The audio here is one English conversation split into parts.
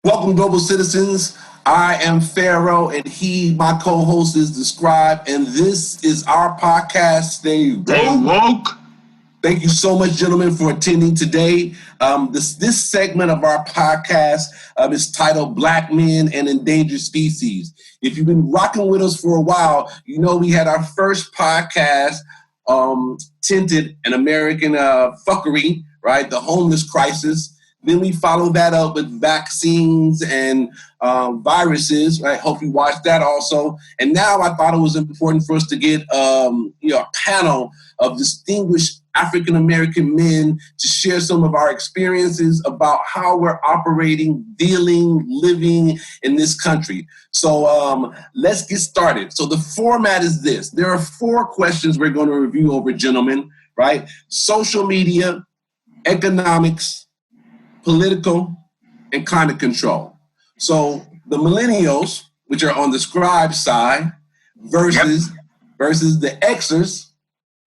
Welcome, global citizens. I am Pharaoh, and my co-host, is the Scribe, and this is our podcast, Stay Woke. Thank you so much, gentlemen, for attending today. This segment of our podcast is titled Black Men and Endangered Species. If you've been rocking with us for a while, you know we had our first podcast tinted an American fuckery, right? The homeless crisis. Then we followed that up with vaccines and viruses, right? Hope you watched that also. And now I thought it was important for us to get a panel of distinguished African-American men to share some of our experiences about how we're operating, dealing, living in this country. So let's get started. So the format is this. There are 4 questions we're going to review over, gentlemen, right? Social media, economics, political, and climate control. So the Millennials, which are on the Scribe side, versus the Xers.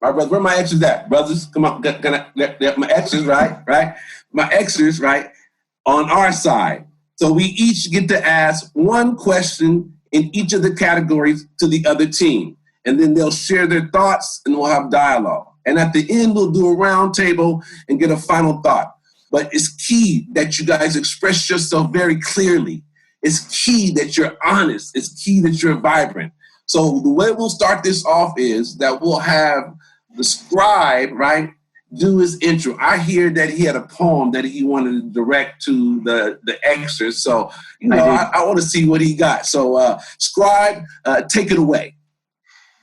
My brother, where my Xers at? Brothers, come on, my Xers, right? My Xers, right, on our side. So we each get to ask one question in each of the categories to the other team. And then they'll share their thoughts and we'll have dialogue. And at the end, we'll do a round table and get a final thought. But it's key that you guys express yourself very clearly. It's key that you're honest. It's key that you're vibrant. So the way we'll start this off is that we'll have the Scribe, right, do his intro. I hear that he had a poem that he wanted to direct to the Xers. So, I want to see what he got. So, Scribe, take it away.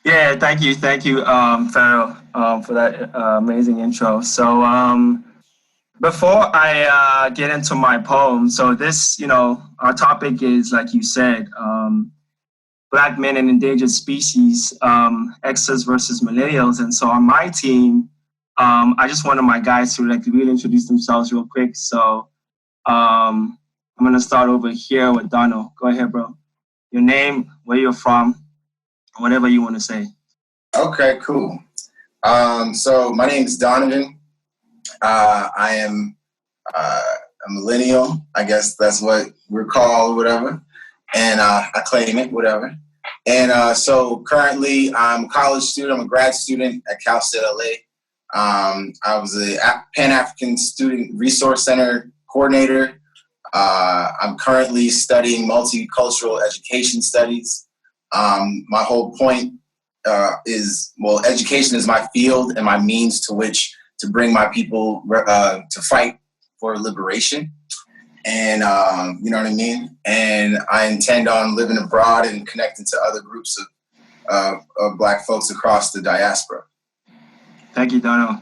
Yeah, thank you, Pharaoh, for that amazing intro. So, before I get into my poem, so this, our topic is, like you said, Black men and endangered species, Xers versus Millennials. And so on my team, I just wanted my guys to really introduce themselves real quick. So I'm going to start over here with Donald. Go ahead, bro. Your name, where you're from, whatever you want to say. Okay, cool. So my name is Donovan. I am a millennial. I guess that's what we're called or whatever. And I claim it, whatever. And so currently I'm a college student. I'm a grad student at Cal State LA. I was a Pan-African Student Resource Center coordinator. I'm currently studying multicultural education studies. My whole point is, education is my field and my means to which to bring my people to fight for liberation. And, you know what I mean? And I intend on living abroad and connecting to other groups of Black folks across the diaspora. Thank you, Donald.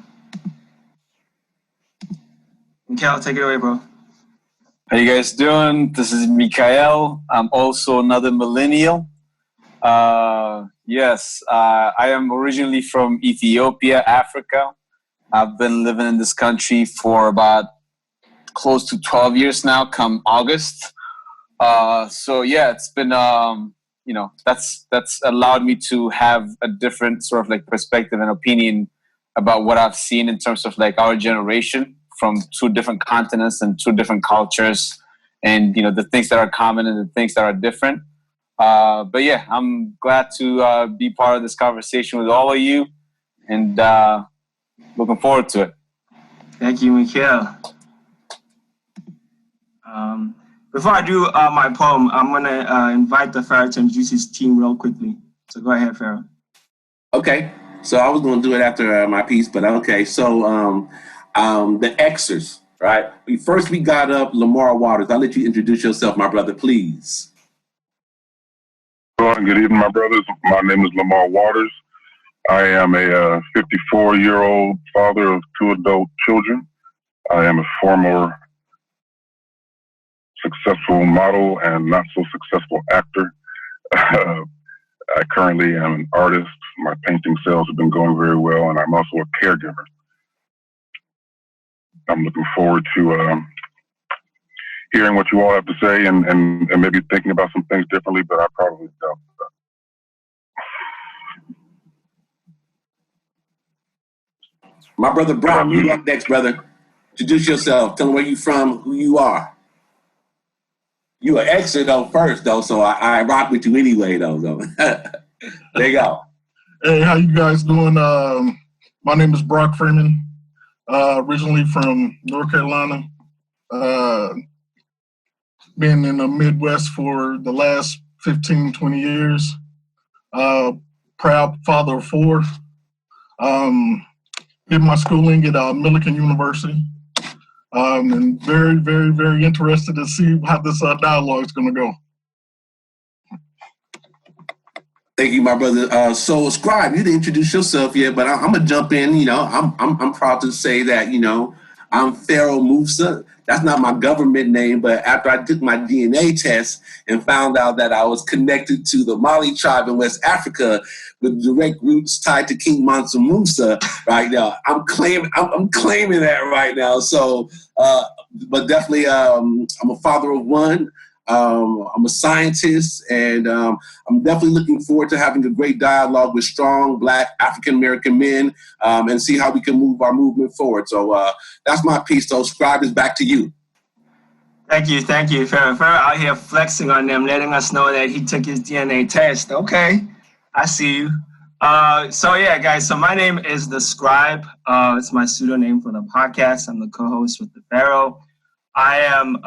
Mikael, take it away, bro. How you guys doing? This is Mikael. I'm also another millennial. Yes, I am originally from Ethiopia, Africa. I've been living in this country for about close to 12 years now, come August. So yeah, it's been, that's allowed me to have a different sort of like perspective and opinion about what I've seen in terms of like our generation from 2 different continents and 2 different cultures, and, the things that are common and the things that are different. But yeah, I'm glad to be part of this conversation with all of you, and looking forward to it. Thank you, Mikael. Before I do my poem, I'm going to invite the Pharaoh to introduce his team real quickly. So go ahead, Pharaoh. Okay. So I was going to do it after my piece, but okay. So the Xers, right? First we got up Lamar Waters. I'll let you introduce yourself, my brother, please. Good evening, my brothers. My name is Lamar Waters. I am a 54-year-old father of 2 adult children. I am a former successful model and not so successful actor. I currently am an artist. My painting sales have been going very well, and I'm also a caregiver. I'm looking forward to hearing what you all have to say and maybe thinking about some things differently, but I probably don't. My brother Brown, you up next, brother. Introduce yourself. Tell them where you from, who you are. You an Xer though first though, so I rock with you anyway though. There you go. Hey, how you guys doing? My name is Brock Freeman, originally from North Carolina. Been in the Midwest for the last 15, 20 years. Proud father of 4. Did my schooling at Millikan University. And very, very, very interested to see how this dialogue is going to go. Thank you, my brother. So, Scribe, you didn't introduce yourself yet, but I'm gonna jump in. You know, I'm proud to say that I'm Pharaoh Musa. That's not my government name, but after I took my DNA test and found out that I was connected to the Mali tribe in West Africa with direct roots tied to King Mansa Musa, right now, I'm claiming that right now. So, but definitely, I'm a father of 1. I'm a scientist, and I'm definitely looking forward to having a great dialogue with strong Black African-American men and see how we can move our movement forward. So that's my piece. So, Scribe, is back to you. Thank you. Pharaoh out here flexing on them, letting us know that he took his DNA test. Okay, I see you. So yeah, guys, so my name is The Scribe. It's my pseudonym for the podcast. I'm the co-host with the Pharaoh. I am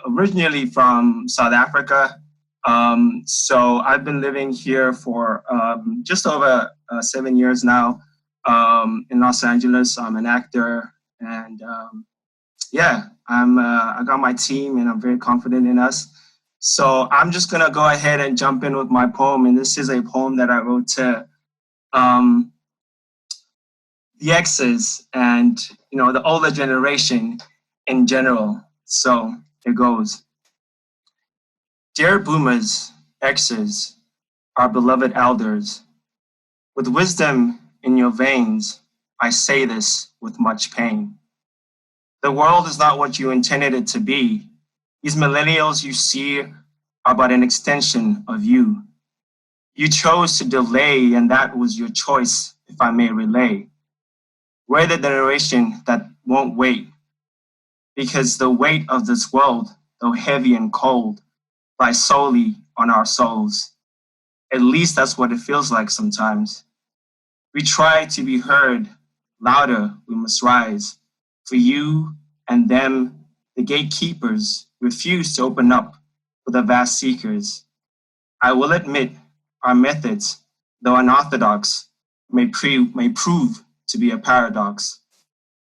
originally from South Africa, so I've been living here for just over 7 years now in Los Angeles. I'm an actor, and I got my team, and I'm very confident in us. So I'm just gonna go ahead and jump in with my poem, and this is a poem that I wrote to the Xers and the older generation in general. So it goes. Dear boomers, Xers, our beloved elders, with wisdom in your veins, I say this with much pain. The world is not what you intended it to be. These millennials you see are but an extension of you. You chose to delay, and that was your choice, if I may relay. We're the generation that won't wait, because the weight of this world, though heavy and cold, lies solely on our souls. At least that's what it feels like sometimes. We try to be heard, louder we must rise. For you and them, the gatekeepers, refuse to open up for the vast seekers. I will admit our methods, though unorthodox, may prove to be a paradox.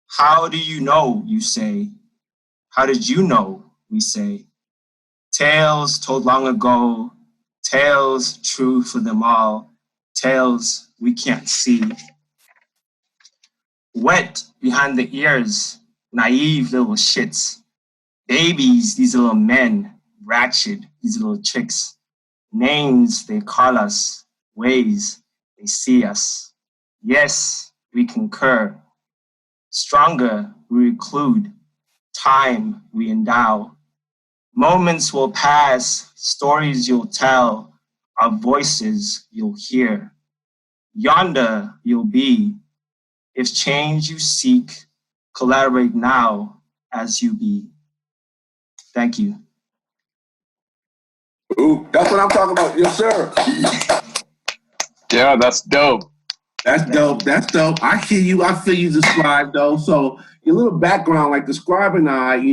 How do you know, you say? How did you know, we say? Tales told long ago, tales true for them all, tales we can't see. Wet behind the ears, naive little shits. Babies, these little men, ratchet, these little chicks. Names they call us, ways they see us. Yes, we concur. Stronger we reclude, time we endow. Moments will pass, stories you'll tell, our voices you'll hear. Yonder you'll be. If change you seek, collaborate now as you be. Thank you. Ooh, that's what I'm talking about. Yes, sir. Yeah, that's dope. That's dope. I hear you. I feel you, Scribe, though. So your little background, like the Scribe and I, we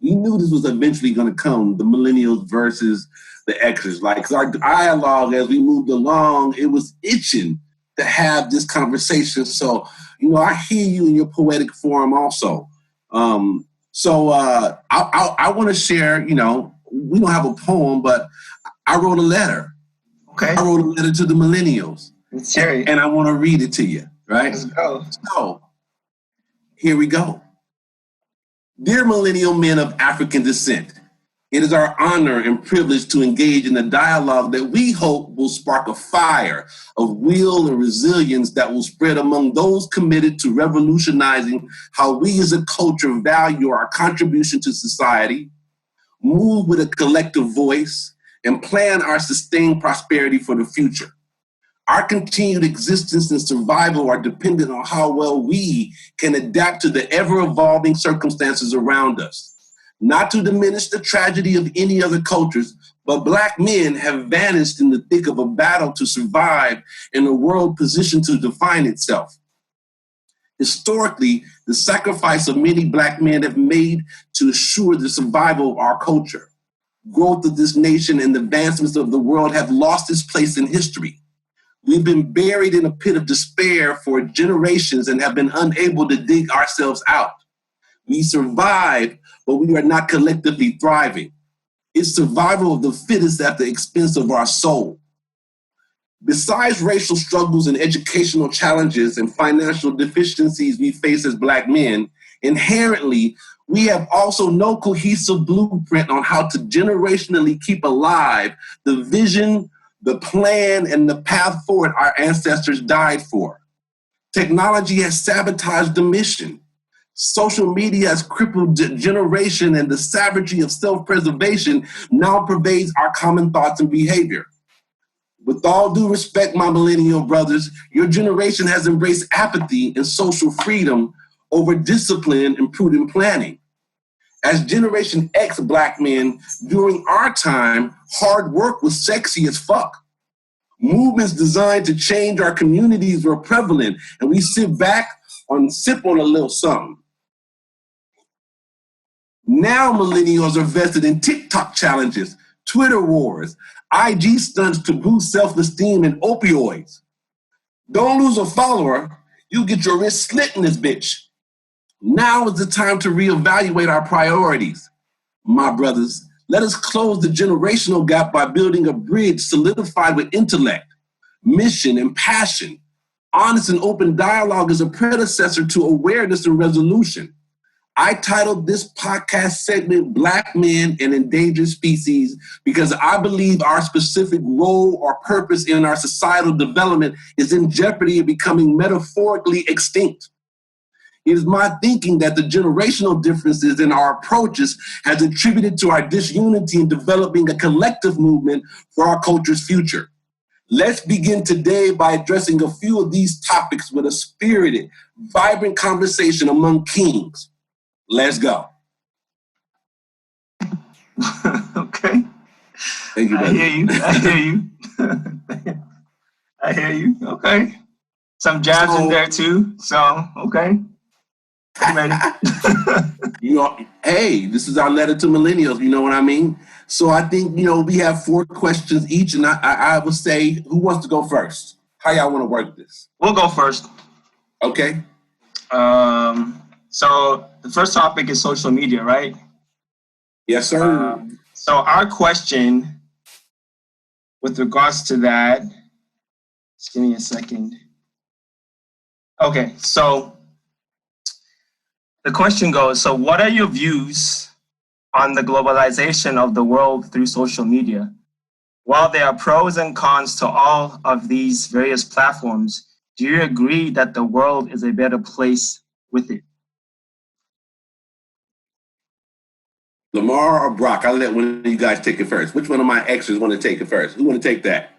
knew this was eventually going to come, the Millennials versus the Xers. Like, 'cause our dialogue as we moved along, it was itching to have this conversation. So, I hear you in your poetic form also. I want to share, we don't have a poem, but I wrote a letter. Okay. I wrote a letter to the Millennials. Let's hear it. And I want to read it to you, right? Let's go. So, here we go. Dear millennial men of African descent, it is our honor and privilege to engage in a dialogue that we hope will spark a fire of will and resilience that will spread among those committed to revolutionizing how we as a culture value our contribution to society, move with a collective voice, and plan our sustained prosperity for the future. Our continued existence and survival are dependent on how well we can adapt to the ever-evolving circumstances around us. Not to diminish the tragedy of any other cultures, but Black men have vanished in the thick of a battle to survive in a world positioned to define itself. Historically, the sacrifice of many Black men have made to assure the survival of our culture. Growth of this nation and the advancements of the world have lost its place in history. We've been buried in a pit of despair for generations and have been unable to dig ourselves out. We survive, but we are not collectively thriving. It's survival of the fittest at the expense of our soul. Besides racial struggles and educational challenges and financial deficiencies we face as Black men, inherently, we have also no cohesive blueprint on how to generationally keep alive the vision, the plan, and the path forward our ancestors died for. Technology has sabotaged the mission. Social media has crippled generation, and the savagery of self-preservation now pervades our common thoughts and behavior. With all due respect, my millennial brothers, your generation has embraced apathy and social freedom over discipline and prudent planning. As Generation X Black men, during our time, hard work was sexy as fuck. Movements designed to change our communities were prevalent, and we sit back and sip on a little something. Now millennials are vested in TikTok challenges, Twitter wars, IG stunts to boost self-esteem, and opioids. Don't lose a follower, you get your wrist slit in this bitch. Now is the time to reevaluate our priorities. My brothers, let us close the generational gap by building a bridge solidified with intellect, mission, and passion. Honest and open dialogue is a predecessor to awareness and resolution. I titled this podcast segment Black Men and Endangered Species because I believe our specific role or purpose in our societal development is in jeopardy of becoming metaphorically extinct. It is my thinking that the generational differences in our approaches has attributed to our disunity in developing a collective movement for our culture's future. Let's begin today by addressing a few of these topics with a spirited, vibrant conversation among kings. Let's go. Okay. Thank you, I hear you. I hear you. I hear you. Okay. Some jabs in there too. So, okay. I'm ready. You know, hey, this is our letter to millennials. You know what I mean? So I think, we have 4 questions each, and I would say, who wants to go first? How y'all want to work this? We'll go first. Okay. So the first topic is social media, right? Yes, sir. So our question with regards to that, just give me a second. Okay, so the question goes, so what are your views on the globalization of the world through social media? While there are pros and cons to all of these various platforms, do you agree that the world is a better place with it? Lamar or Brock? I'll let one of you guys take it first. Which one of my extras want to take it first? Who want to take that?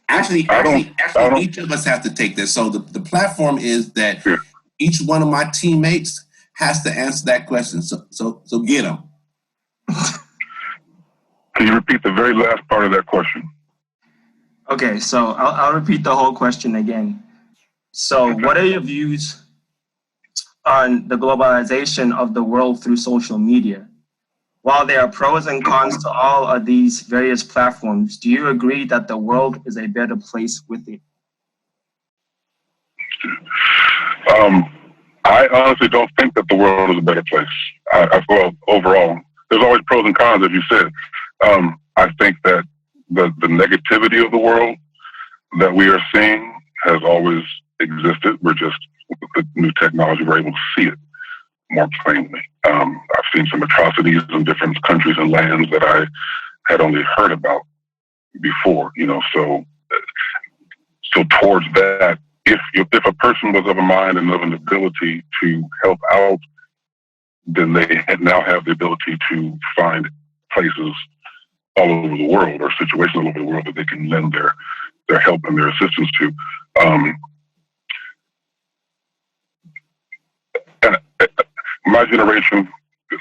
Actually, each of us have to take this. So the platform is that each one of my teammates has to answer that question. So get them. Can you repeat the very last part of that question? Okay, so I'll repeat the whole question again. So what are your views on the globalization of the world through social media? While there are pros and cons to all of these various platforms, do you agree that the world is a better place with it? I honestly don't think that the world is a better place. Well, overall, there's always pros and cons, as you said. I think that the negativity of the world that we are seeing has always existed. We're just, with the new technology, we're able to see it more plainly. I've seen some atrocities in different countries and lands that I had only heard about before, so towards that, if a person was of a mind and of an ability to help out, then they now have the ability to find places all over the world or situations all over the world that they can lend their help and their assistance to. my generation,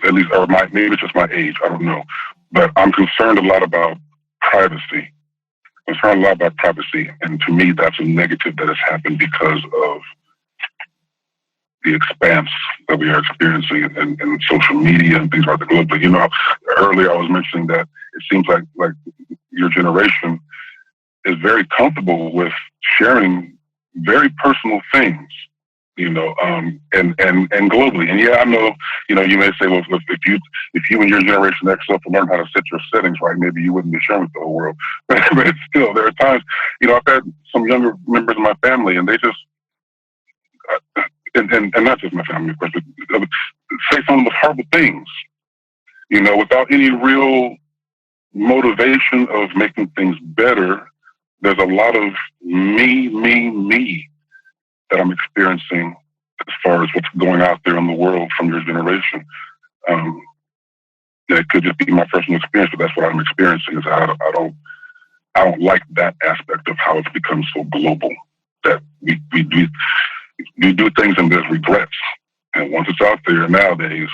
at least, or maybe it's just my age, I don't know, but I'm concerned a lot about privacy. Concerned a lot about privacy, and to me, that's a negative that has happened because of the expanse that we are experiencing in social media and things like the globe. But you know, earlier I was mentioning that it seems like your generation is very comfortable with sharing very personal things, you know, and globally. And yeah, I know, you know, you may say, well, if you and your generation X up to learn how to set your settings right, maybe you wouldn't be sharing with the whole world. But it's still, there are times, you know, I've had some younger members of my family, and they just, and not just my family, of course, but say some of the most horrible things, you know, without any real motivation of making things better. There's a lot of me that I'm experiencing as far as what's going out there in the world from your generation. It could just be my personal experience, but that's what I'm experiencing. Is I don't like that aspect of how it's become so global, that we do things and there's regrets. And once it's out there nowadays,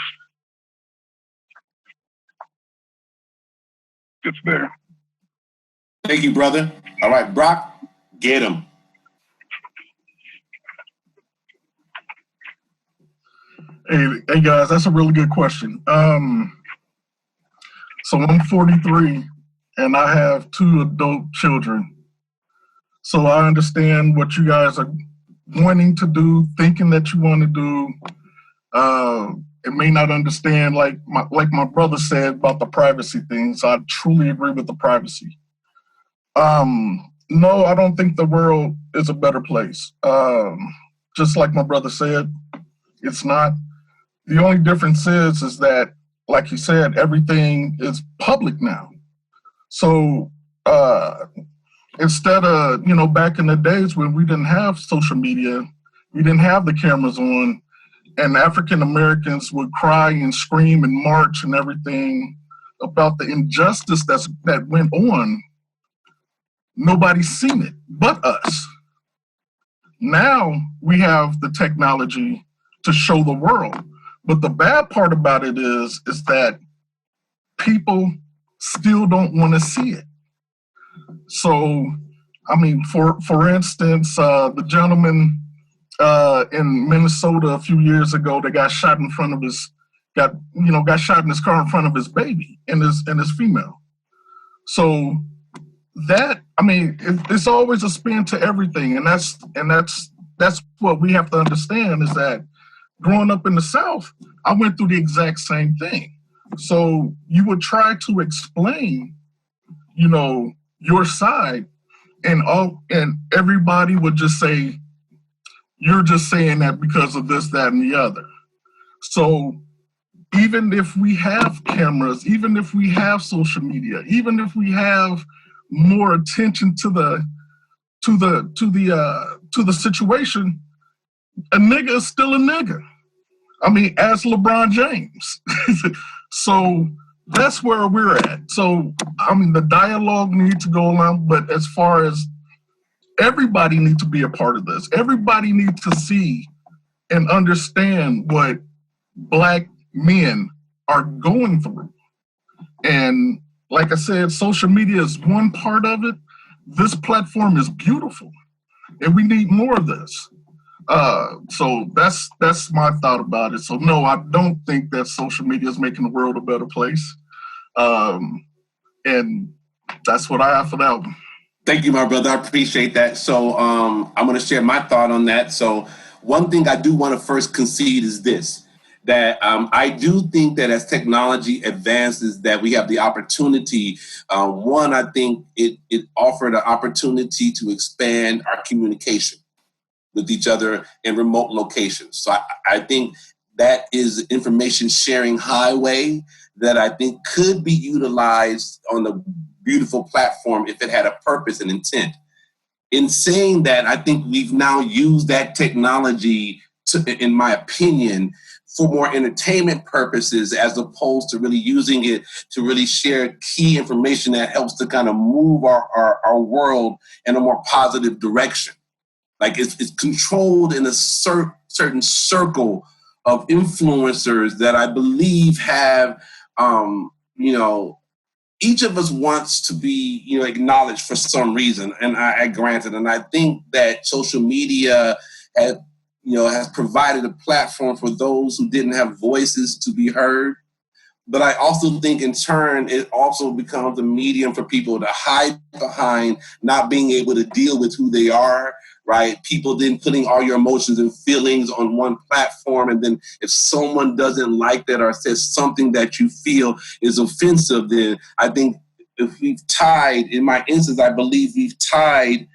it's there. Thank you, brother. All right, Brock, get him. Hey guys, that's a really good question. So I'm 43 and I have 2 adult children. So I understand what you guys are wanting to do, thinking that you want to do. It may not understand, like my brother said about the privacy thing. So I truly agree with the privacy. No, I don't think the world is a better place. Just like my brother said, it's not. The only difference is that, like you said, everything is public now. So instead of, you know, back in the days when we didn't have social media, we didn't have the cameras on, and African Americans would cry and scream and march and everything about the injustice that went on, nobody's seen it but us. Now we have the technology to show the world. But the bad part about it is that people still don't want to see it. So, I mean, for instance, the gentleman in Minnesota a few years ago that got shot in front of got shot in his car in front of his baby and his female. So that, I mean, it's always a spin to everything, and that's what we have to understand, is that growing up in the South, I went through the exact same thing. So you would try to explain, you know, your side, and everybody would just say, you're just saying that because of this, that, and the other. So even if we have cameras, even if we have social media, even if we have more attention to the situation, a nigga is still a nigga. I mean, as LeBron James. So that's where we're at. So, I mean, the dialogue needs to go along, but as far as everybody needs to be a part of this, everybody needs to see and understand what Black men are going through. And like I said, social media is one part of it. This platform is beautiful, and we need more of this. So that's my thought about it. So no, I don't think that social media is making the world a better place. And that's what I have for that one. Thank you, my brother. I appreciate that. So I'm going to share my thought on that. So one thing I do want to first concede is this, that I do think that as technology advances, that we have the opportunity. One, I think it offered an opportunity to expand our communication with each other in remote locations. So I think that is information sharing highway that I think could be utilized on the beautiful platform if it had a purpose and intent. In saying that, I think we've now used that technology to, in my opinion, for more entertainment purposes, as opposed to really using it to really share key information that helps to kind of move our world in a more positive direction. Like it's controlled in a certain circle of influencers that I believe have, each of us wants to be, acknowledged for some reason, and I granted, and I think that social media has provided a platform for those who didn't have voices to be heard. But I also think in turn, it also becomes a medium for people to hide behind not being able to deal with who they are, right? People then putting all your emotions and feelings on one platform. And then if someone doesn't like that or says something that you feel is offensive, then I think if we've tied, in my instance, I believe we've tied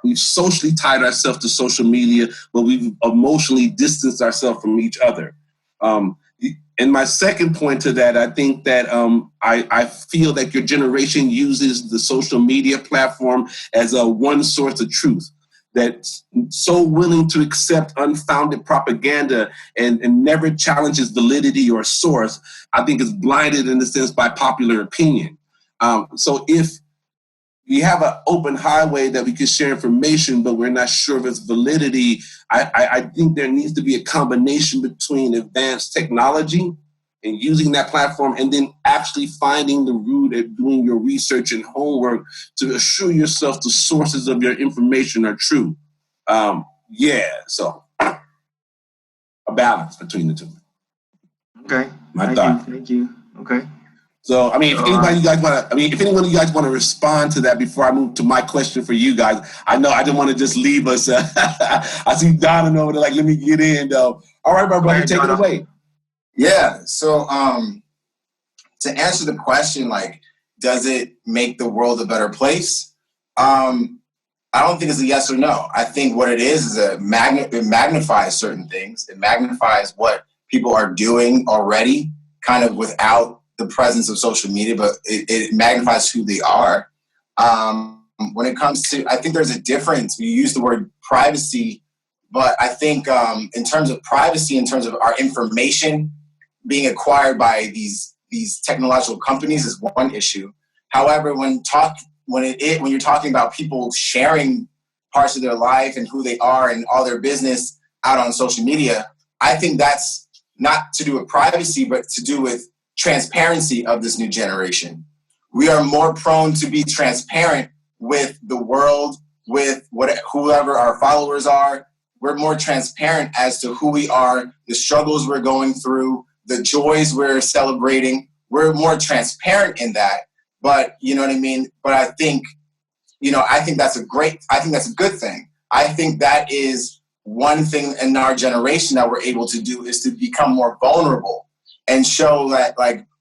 we've socially tied ourselves to social media, but we've emotionally distanced ourselves from each other. And my second point to that, I think that I feel that your generation uses the social media platform as a one source of truth, that's so willing to accept unfounded propaganda and never challenges validity or source, I think is blinded in a sense by popular opinion. So if we have an open highway that we can share information, but we're not sure of its validity, I think there needs to be a combination between advanced technology and using that platform and then actually finding the root at doing your research and homework to assure yourself the sources of your information are true. So a balance between the two. Okay. My thought. Thank you. Okay. So, if anyone of you guys want to respond to that before I move to my question for you guys, I know I didn't want to just leave us. I see Donovan over there, let me get in, though. All right, my brother, take it away. Yeah. So, to answer the question, does it make the world a better place? I don't think it's a yes or no. I think what it is it magnifies certain things. It magnifies what people are doing already, kind of without the presence of social media, but it magnifies who they are. When it comes to, I think there's a difference. You use the word privacy, but I think in terms of privacy, in terms of our information being acquired by these technological companies is one issue. However, when you're talking about people sharing parts of their life and who they are and all their business out on social media, I think that's not to do with privacy, but to do with transparency of this new generation. We are more prone to be transparent with the world, with whoever our followers are. We're more transparent as to who we are, the struggles we're going through, the joys we're celebrating. We're more transparent in that. But you know what I mean? But I think that's a good thing. I think that is one thing in our generation that we're able to do is to become more vulnerable and show that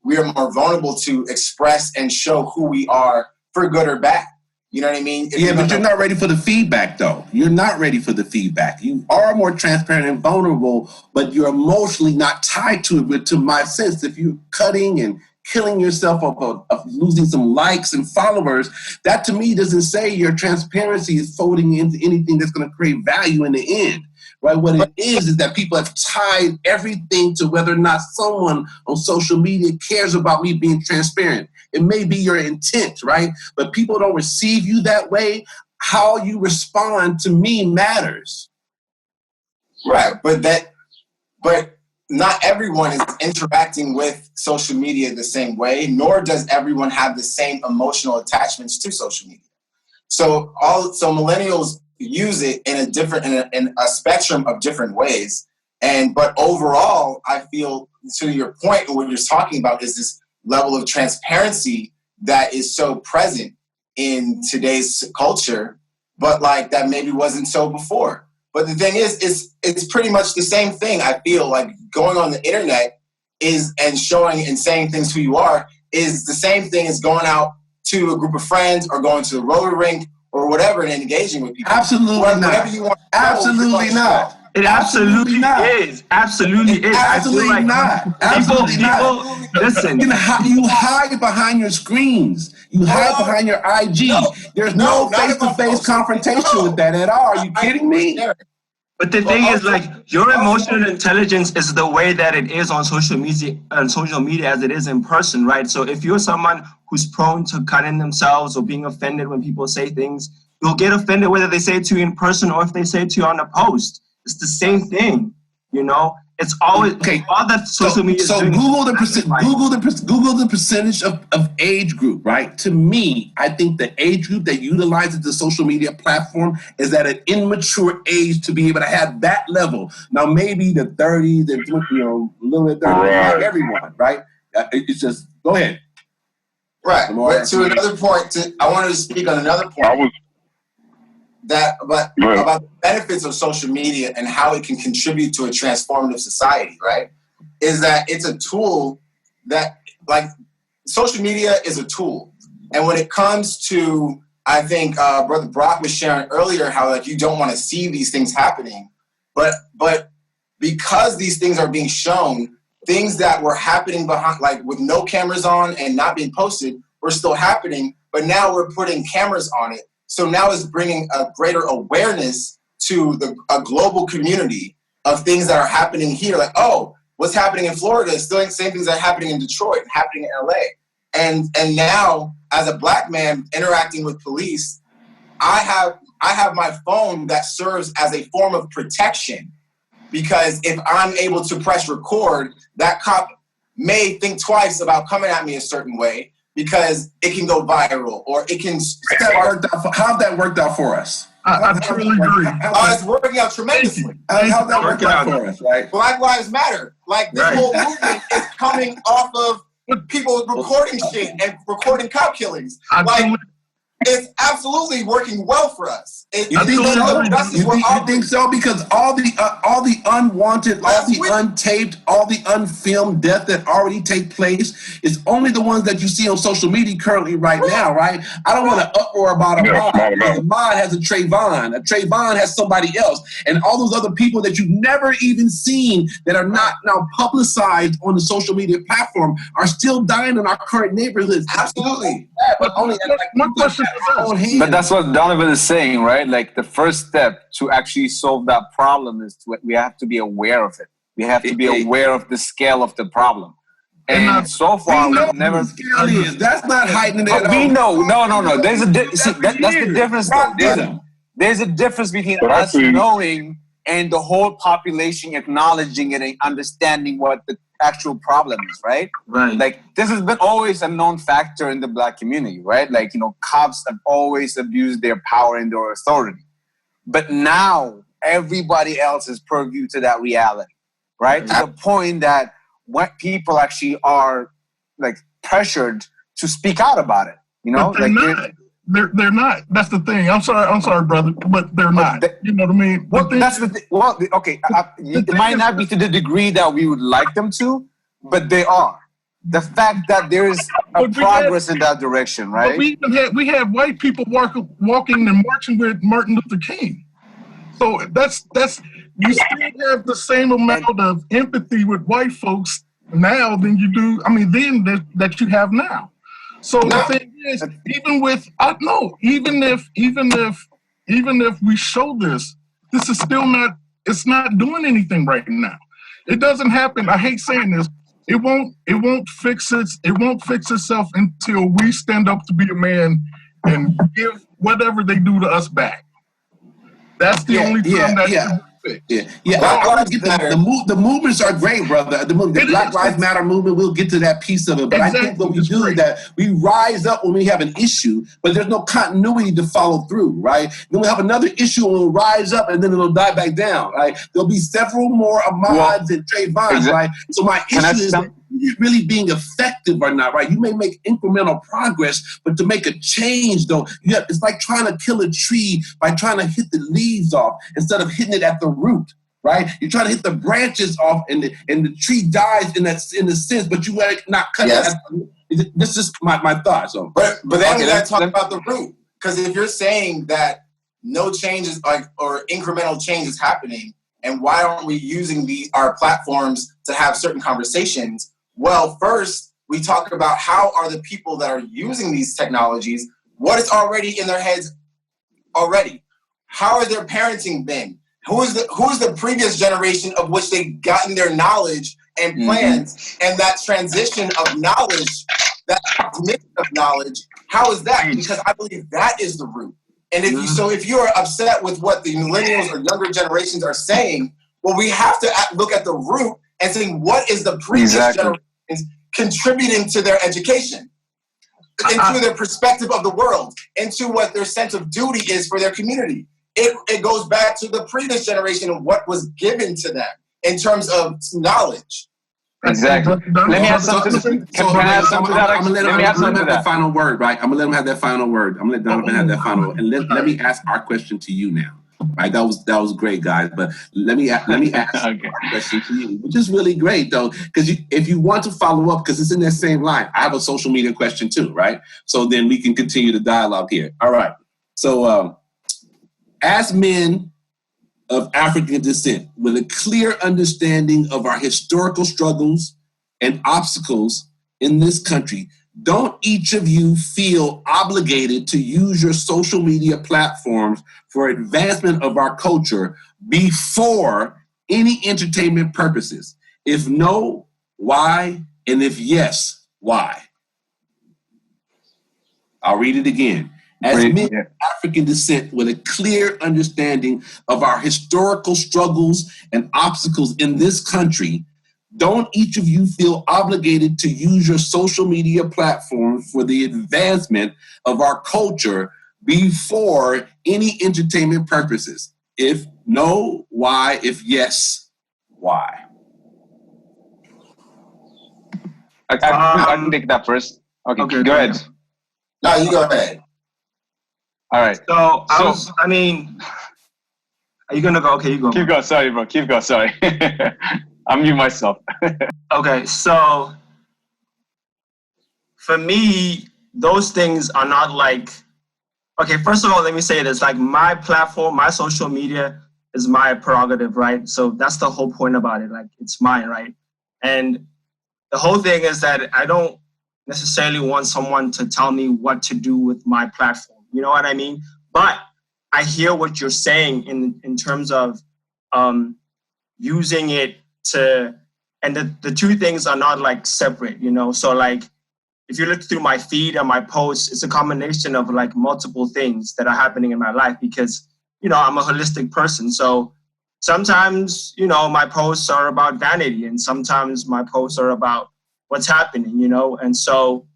we are more vulnerable to express and show who we are for good or bad. You know what I mean? But you're not ready for the feedback, though. You're not ready for the feedback. You are more transparent and vulnerable, but you're emotionally not tied to it. But to my sense, if you're cutting and killing yourself of losing some likes and followers, that to me doesn't say your transparency is folding into anything that's going to create value in the end. Right? What it is that people have tied everything to whether or not someone on social media cares about me being transparent. It may be your intent, right? But people don't receive you that way. How you respond to me matters. Right, but not everyone is interacting with social media the same way, nor does everyone have the same emotional attachments to social media. So millennials use it in a spectrum of different ways. But overall, I feel, to your point, what you're talking about is this level of transparency that is so present in today's culture, but that maybe wasn't so before. But the thing is, it's pretty much the same thing. I feel like going on the internet and showing and saying things who you are is the same thing as going out to a group of friends or going to the roller rink or whatever and engaging with people. Absolutely not. You want absolutely not. It absolutely is. Absolutely is. Absolutely not. Absolutely not. Listen. You hide behind your screens. You hide behind your IG. There's no face-to-face confrontation with that at all. Are you kidding me? But the thing is, your emotional intelligence is the way that it is on social media as it is in person, right? So if you're someone who's prone to cutting themselves or being offended when people say things, you'll get offended whether they say it to you in person or if they say it to you on a post. It's the same thing. You know, it's always okay. All that social media. So Google the percentage of age group, right? To me, I think the age group that utilizes the social media platform is at an immature age to be able to have that level. Now, maybe the 30s, the a little bit 30, not everyone, right? It's just go ahead. Right. But to another point, I wanted to speak on another point. About the benefits of social media and how it can contribute to a transformative society, right? Is that it's a tool that, like, social media is a tool. And when it comes to, I think Brother Brock was sharing earlier how, like, you don't want to see these things happening. But because these things are being shown, things that were happening behind, like with no cameras on and not being posted, were still happening. But now we're putting cameras on it. So now it's bringing a greater awareness to a global community of things that are happening here. Like, oh, what's happening in Florida is still the same things that are happening in Detroit, happening in LA. And now, as a Black man interacting with police, I have my phone that serves as a form of protection, because if I'm able to press record, that cop may think twice about coming at me a certain way, because it can go viral, or it can. How'd that worked out for us? I truly agree. It's working out tremendously. How'd that work out for us, right? Black Lives Matter. Like, this whole movement is coming off of people recording shit and recording cop killings. It's absolutely working well for us. You think so? Because all the unwanted, all the untaped, all the unfilmed death that already take place is only the ones that you see on social media currently right now, right? I don't want to uproar about a mod. A mod has a Trayvon. A Trayvon has somebody else. And all those other people that you've never even seen that are not now publicized on the social media platform are still dying in our current neighborhoods. Absolutely. But only my question is, but that's what Donovan is saying, right? Like, the first step to actually solve that problem is we have to be aware of it. We have to be aware of the scale of the problem. And so far, we've never. That's not heightening it at all. We know. No. There's that's the difference, though. There's a difference between us knowing and the whole population acknowledging it and understanding what the actual problem is, right? Right. Like, this has been always a known factor in the Black community, right? Like, cops have always abused their power and their authority. But now everybody else is purview to that reality, right? To the point that what people actually are, like, pressured to speak out about it, But they're not. They're not. That's the thing. I'm sorry, brother, but they're not. You know what I mean? Well, that's the thing. Well, okay. It might not be to the degree that we would like them to, but they are. The fact that there is a progress in that direction, right? But we have white people walking and marching with Martin Luther King. So that's you still have the same amount of empathy with white folks now than you do. I mean, then that you have now. So the thing is, even if we show this is still not. It's not doing anything right now. It doesn't happen. I hate saying this. It won't fix itself until we stand up to be a man and give whatever they do to us back. That's the only time that can be fixed. The movements are great, brother. The Black Lives Matter movement, we'll get to that piece of it. But I think what we do is that we rise up when we have an issue, but there's no continuity to follow through, right? Then we'll have another issue and we'll rise up and then it'll die back down, right? There'll be several more Ahmads and Trayvons, right? So my issue is really being effective or not, right? You may make incremental progress, but to make a change, though, it's like trying to kill a tree by trying to hit the leaves off instead of hitting it at the root, right? You try to hit the branches off, and the tree dies in a sense, but you let it not cut it. This is my thought. So, but then we got to talk about the root, because if you're saying that no change is or incremental change is happening, and why aren't we using our platforms to have certain conversations? Well, first, we talk about how are the people that are using these technologies, what is already in their heads already? How are their parenting been? Who is the previous generation of which they've gotten their knowledge and plans, and that transition of knowledge, that transmission of knowledge, how is that? Because I believe that is the root. And if you're upset with what the millennials or younger generations are saying, Well, we have to look at the root and see what is the previous generations contributing to their education, into their perspective of the world, into what their sense of duty is for their community. It goes back to the previous generation and what was given to them in terms of knowledge. Exactly. Let me add something to that. I'm gonna let him have that final word, right? I'm gonna let him have that final word. I'm gonna let Donovan have that final word. And let me ask our question to you now. Right? That was great, guys. But let me ask our question to you, which is really great though, because if you want to follow up, because it's in that same line, I have a social media question too, right? So then we can continue the dialogue here. All right. So as men of African descent, with a clear understanding of our historical struggles and obstacles in this country, don't each of you feel obligated to use your social media platforms for advancement of our culture before any entertainment purposes? If no, why? And if yes, why? I'll read it again. As men of African descent with a clear understanding of our historical struggles and obstacles in this country, don't each of you feel obligated to use your social media platforms for the advancement of our culture before any entertainment purposes? If no, why? If yes, why? I can take that first. Okay, go ahead. No, you go ahead. All right. So I mean, are you gonna go? Okay, you go. Keep going. Sorry, bro. Keep going. Sorry. I'm mute myself. Okay, so for me, those things are not like. Okay, first of all, let me say this: like my platform, my social media is my prerogative, right? So that's the whole point about it. Like it's mine, right? And the whole thing is that I don't necessarily want someone to tell me what to do with my platform. You know what I mean? But I hear what you're saying in terms of using it to, and the two things are not like separate, you know? So like, if you look through my feed and my posts, it's a combination of like multiple things that are happening in my life because, you know, I'm a holistic person. So sometimes, you know, my posts are about vanity and sometimes my posts are about what's happening, you know? And so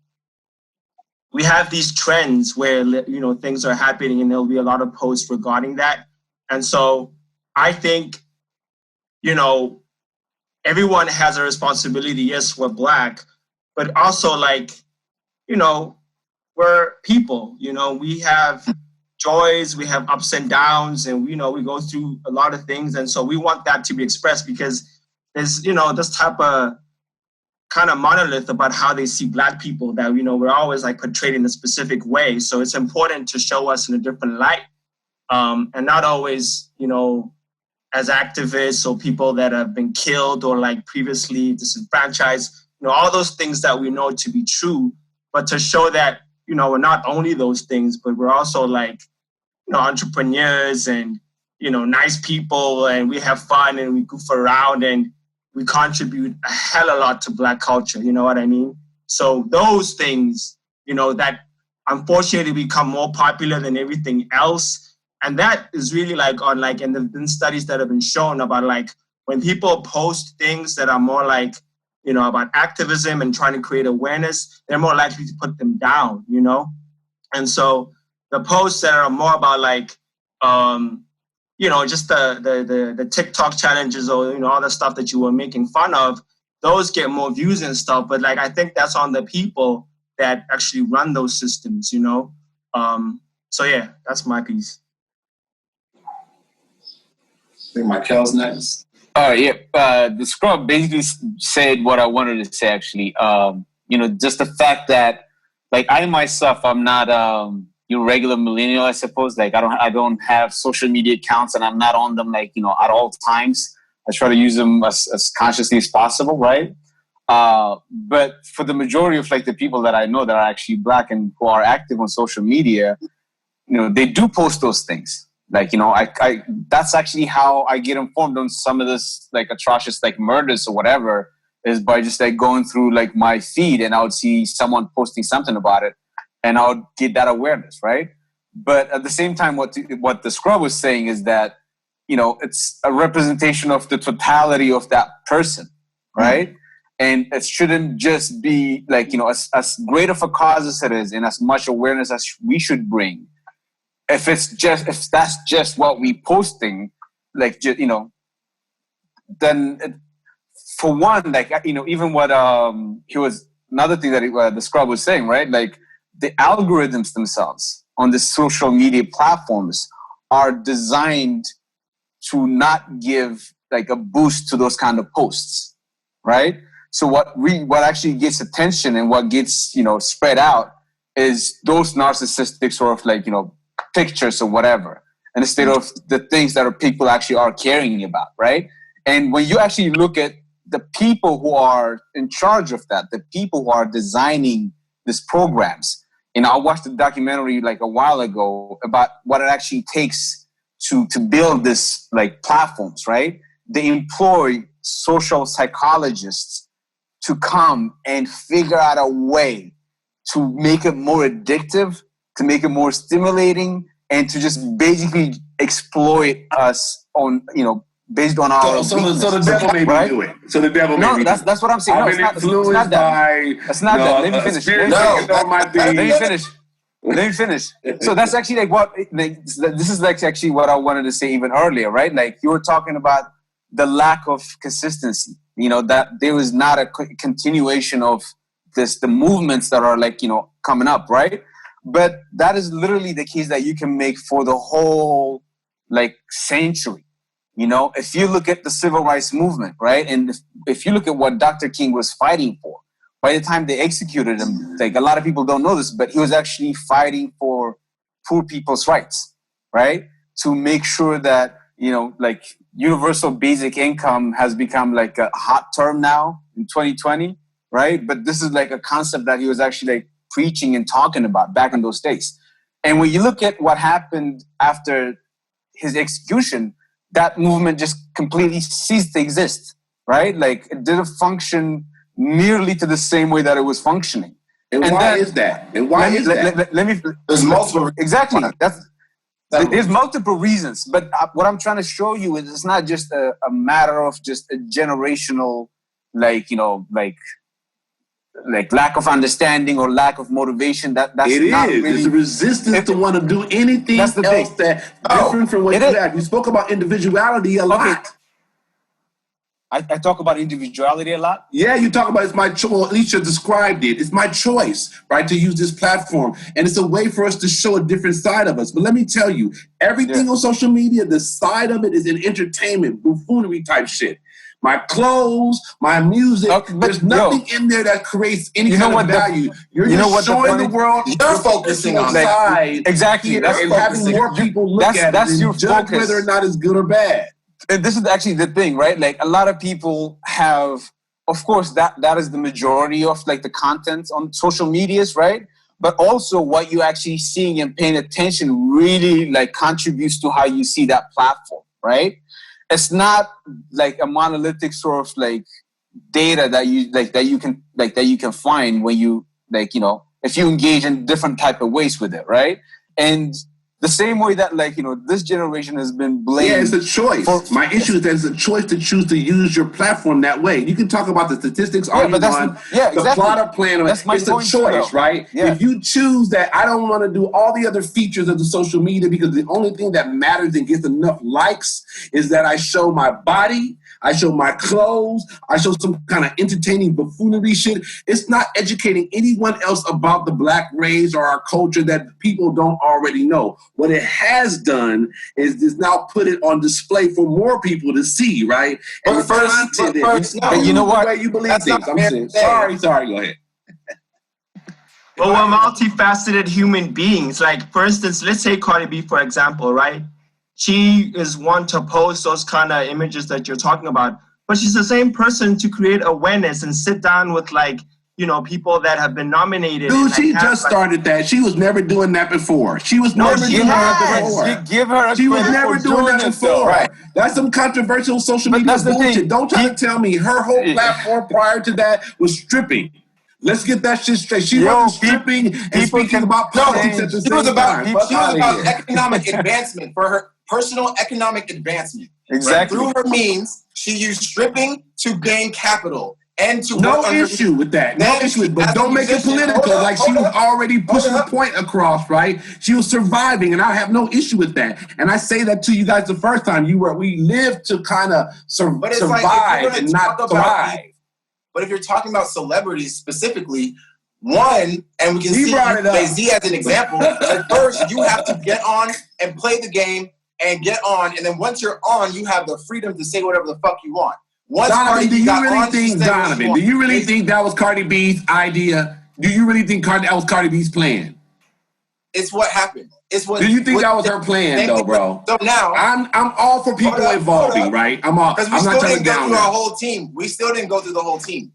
we have these trends where, you know, things are happening and there'll be a lot of posts regarding that. And so I think, you know, everyone has a responsibility. Yes, we're Black, but also like, you know, we're people, you know, we have joys, we have ups and downs, and, you know, we go through a lot of things. And so we want that to be expressed because there's, you know, this type of kind of monolith about how they see Black people that, you know, we're always like portrayed in a specific way. So it's important to show us in a different light and not always, you know, as activists or people that have been killed or like previously disenfranchised, you know, all those things that we know to be true, but to show that, you know, we're not only those things, but we're also like, you know, entrepreneurs and, you know, nice people and we have fun and we goof around and we contribute a hell of a lot to Black culture, you know what I mean? So those things, you know, that unfortunately become more popular than everything else. And that is really like on like, and there have been studies that have been shown about like when people post things that are more like, you know, about activism and trying to create awareness, they're more likely to put them down, you know? And so the posts that are more about like, you know, just the TikTok challenges or, you know, all the stuff that you were making fun of, those get more views and stuff. But like, I think that's on the people that actually run those systems, you know? So yeah, that's my piece. I think Michael's next. The scrub basically said what I wanted to say, actually. You know, just the fact that, like, I myself, I'm not your regular millennial, I suppose. Like, I don't have social media accounts, and I'm not on them, like, you know, at all times. I try to use them as consciously as possible, right? But for the majority of, like, the people that I know that are actually Black and who are active on social media, you know, they do post those things. Like, you know, I that's actually how I get informed on some of this, like, atrocious, like, murders or whatever, is by just, like, going through, like, my feed, and I would see someone posting something about it, and I would get that awareness, right? But at the same time, what the scrub was saying is that, it's a representation of the totality of that person, right? And it shouldn't just be like, as great of a cause as it is and as much awareness as we should bring. If that's just what we posting, like, then for one, like, even what another thing that the Scrub was saying, right? Like the algorithms themselves on the social media platforms are designed to not give like a boost to those kind of posts, right? So what actually gets attention and what gets, spread out is those narcissistic sort of like, pictures or whatever, and instead of the things that people actually are caring about, right? And when you actually look at the people who are in charge of that, the people who are designing these programs, I watched a documentary like a while ago about what it actually takes to build this like platforms, right? They employ social psychologists to come and figure out a way to make it more addictive, to make it more stimulating, and to just basically exploit us on, based on our so the devil made me do it. So the devil made me do it. That's what I'm saying. I've been influenced by... That's not that. Let me finish. Let me finish. So that's actually like what... this is like actually what I wanted to say even earlier, right? Like you were talking about the lack of consistency. That there is not a continuation of the movements that are like, coming up, right? But that is literally the case that you can make for the whole like century. If you look at the civil rights movement, right? And if you look at what Dr. King was fighting for, by the time they executed him, like a lot of people don't know this, but he was actually fighting for poor people's rights, right? To make sure that, like universal basic income has become like a hot term now in 2020, right? But this is like a concept that he was actually like preaching and talking about back in those days. And when you look at what happened after his execution, that movement just completely ceased to exist, right? Like it didn't function nearly to the same way that it was functioning. And why is that? And why is that? Let me. There's multiple. Exactly. There's multiple reasons, but what I'm trying to show you is it's not just a matter of just a generational, like lack of understanding or lack of motivation. That's it not is. really, it's a resistance to want to do anything else that's different from what you have. You spoke about individuality a lot. I talk about individuality a lot. Yeah, you talk about it's my choice. Well, Alicia described it. It's my choice, right, to use this platform. And it's a way for us to show a different side of us. But let me tell you, everything on social media, the side of it is an entertainment, buffoonery type shit. My clothes, my music, there's nothing in there that creates any kind of value. You're just showing the world you're focusing on side. Exactly. And having more people look at it and judge whether or not it's good or bad. And this is actually the thing, right? Like a lot of people have, of course, that is the majority of like the content on social medias, right? But also what you're actually seeing and paying attention really like contributes to how you see that platform, right? It's not like a monolithic sort of like data that you can find when you if you engage in different type of ways with it, right? And the same way that this generation has been blamed. Yeah, it's a choice. My issue is that it's a choice to choose to use your platform that way. You can talk about the statistics all you want, the plotter plan. It's a choice, right? Yeah. If you choose that I don't want to do all the other features of the social media because the only thing that matters and gets enough likes is that I show my body, I show my clothes, I show some kind of entertaining buffoonery shit. It's not educating anyone else about the Black race or our culture that people don't already know. What it has done is now put it on display for more people to see, right? And but first, you know what? The way you believe things. I'm saying, sorry, go ahead. Well, we're multifaceted human beings. Like, for instance, let's take Cardi B, for example, right? She is one to post those kind of images that you're talking about, but she's the same person to create awareness and sit down with people that have been nominated. Dude, she just started that. She was never doing that before. She was never doing that before. She was never doing that before. Right. That's some controversial social media bullshit. Don't try to tell me her whole platform prior to that was stripping. Let's get that shit straight. She wasn't stripping and speaking about politics at the same time. She was about economic advancement for personal economic advancement. Exactly. Through her means, she used stripping to gain capital and to no issue with that. No issue with, but don't make it political. Like she was already pushing the point across, right? She was surviving, and I have no issue with that. And I say that to you guys the first time. We lived to kind of survive and not thrive. But if you're talking about celebrities specifically, one, and we can see Jay-Z as an example, at first you have to get on and play the game and get on, and then once you're on, you have the freedom to say whatever the fuck you want. Donovan, do you really think that was Cardi B's idea? Do you really think that was Cardi B's plan? It's what happened. It's what. Do you think that was her plan, though, bro? So now I'm all for people evolving, right? I'm not trying to down. Because we still didn't go through our whole team. We still didn't go through the whole team.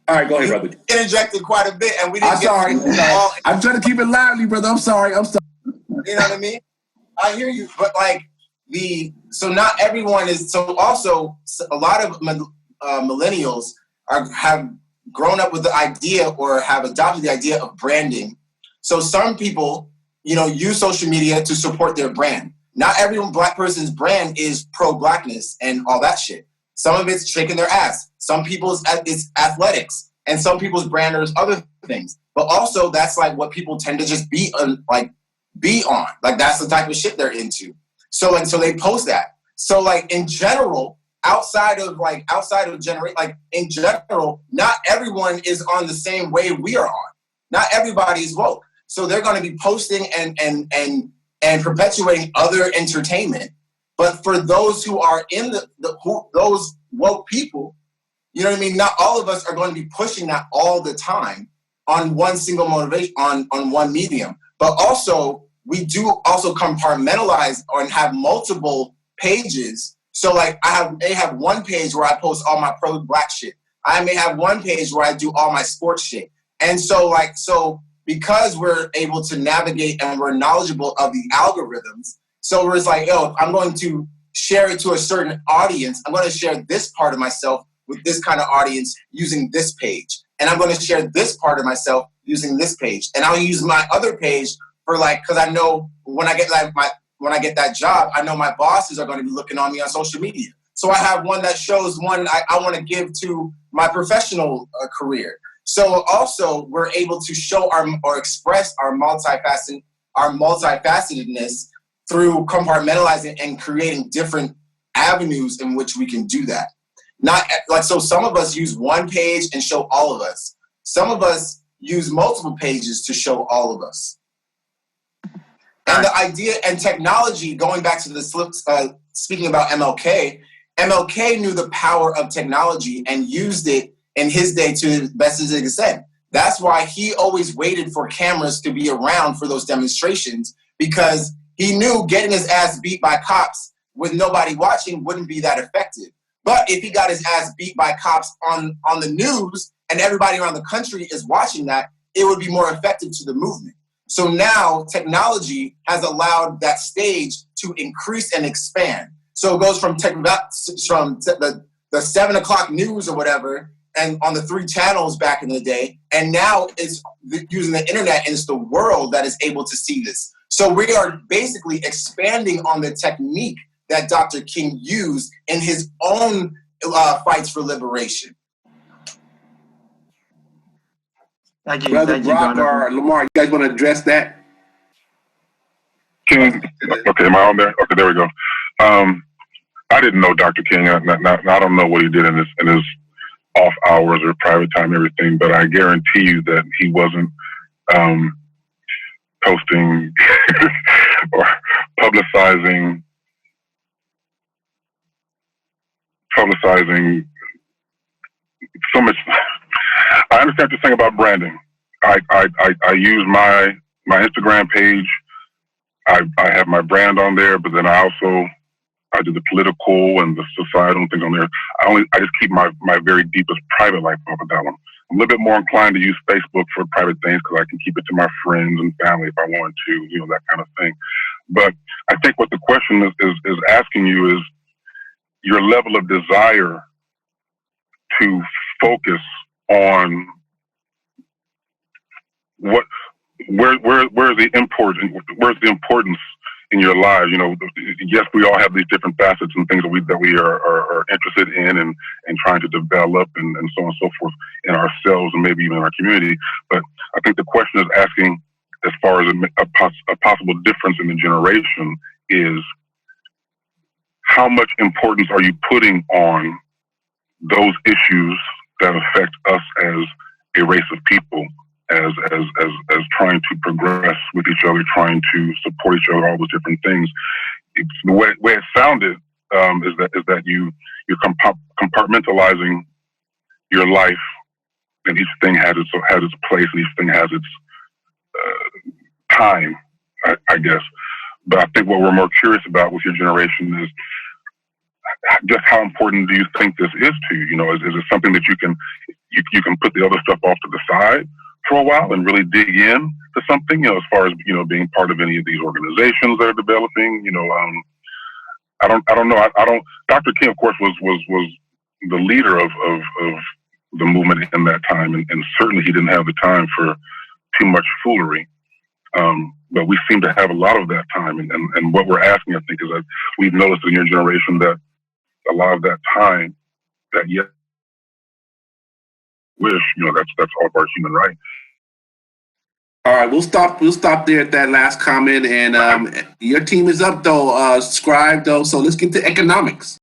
All right, go ahead, brother. Interjected quite a bit, and we didn't. I'm sorry. I'm trying to keep it lively, brother. I'm sorry. You know what I mean? I hear you, but like so not everyone is. So also, a lot of millennials have grown up with the idea or have adopted the idea of branding. So some people, use social media to support their brand. Not every black person's brand is pro-blackness and all that shit. Some of it's shaking their ass. Some people's it's athletics, and some people's brand is other things. But also, that's like what people tend to just be on. Like that's the type of shit they're into. So they post that. So like in general, outside of in general, not everyone is on the same wave we are on. Not everybody is woke. So they're going to be posting and perpetuating other entertainment. But for those who are in those woke people, you know what I mean? Not all of us are going to be pushing that all the time on one single motivation, on one medium. But also, we do also compartmentalize and have multiple pages. So like I may have one page where I post all my pro-black shit. I may have one page where I do all my sports shit. And so because we're able to navigate and we're knowledgeable of the algorithms, so it's like, I'm going to share it to a certain audience. I'm going to share this part of myself with this kind of audience using this page. And I'm going to share this part of myself using this page. And I'll use my other page for because I know when I get that job, I know my bosses are going to be looking on me on social media. So I have one that shows one I want to give to my professional career. So also we're able to show or express our multifacetedness through compartmentalizing and creating different avenues in which we can do that. So some of us use one page and show all of us. Some of us use multiple pages to show all of us. And the idea and technology, going back to the speaking about MLK knew the power of technology and used it in his day to the best of his extent. That's why he always waited for cameras to be around for those demonstrations, because he knew getting his ass beat by cops with nobody watching wouldn't be that effective. But if he got his ass beat by cops on the news and everybody around the country is watching that, it would be more effective to the movement. So now technology has allowed that stage to increase and expand. So it goes from the 7 o'clock news or whatever, and on the 3 channels back in the day, and now it's using the internet, and it's the world that is able to see this. So we are basically expanding on the technique that Dr. King used in his own fights for liberation. Thank you. Brother Thank you, Brock or Lamar, you guys want to address that? King, okay, am I on there? Okay, there we go. I didn't know Dr. King. I don't know what he did in his off hours or private time, everything, but I guarantee you that he wasn't posting or publicizing so much. I understand what you're saying about branding. I use my Instagram page. I have my brand on there, but then I do the political and the societal things on there. I just keep my very deepest private life off of that one. I'm a little bit more inclined to use Facebook for private things because I can keep it to my friends and family if I want to, that kind of thing. But I think what the question is asking you is your level of desire to focus on where's the importance in your lives? You know, yes, we all have these different facets and things that we are interested in and trying to develop and so on and so forth in ourselves and maybe even in our community. But I think the question is asking, as far as a possible difference in the generation, is how much importance are you putting on those issues that affect us as a race of people, as trying to progress with each other, trying to support each other, all those different things. The way it sounded is that you're compartmentalizing your life, and each thing has its place, and each thing has its time, I guess. But I think what we're more curious about with your generation is just how important do you think this is to you? You know, is it something that you can put the other stuff off to the side for a while and really dig in to something, you know, as far as, you know, being part of any of these organizations that are developing, you know, I don't know. Dr. King, of course, was the leader of the movement in that time. And certainly he didn't have the time for too much foolery. But we seem to have a lot of that time. And what we're asking, I think, is that we've noticed in your generation that a lot of that time that yet wish, you know, that's all of our human right. All right, we'll stop there at that last comment. And your team is up though, Scribe though. So let's get to economics.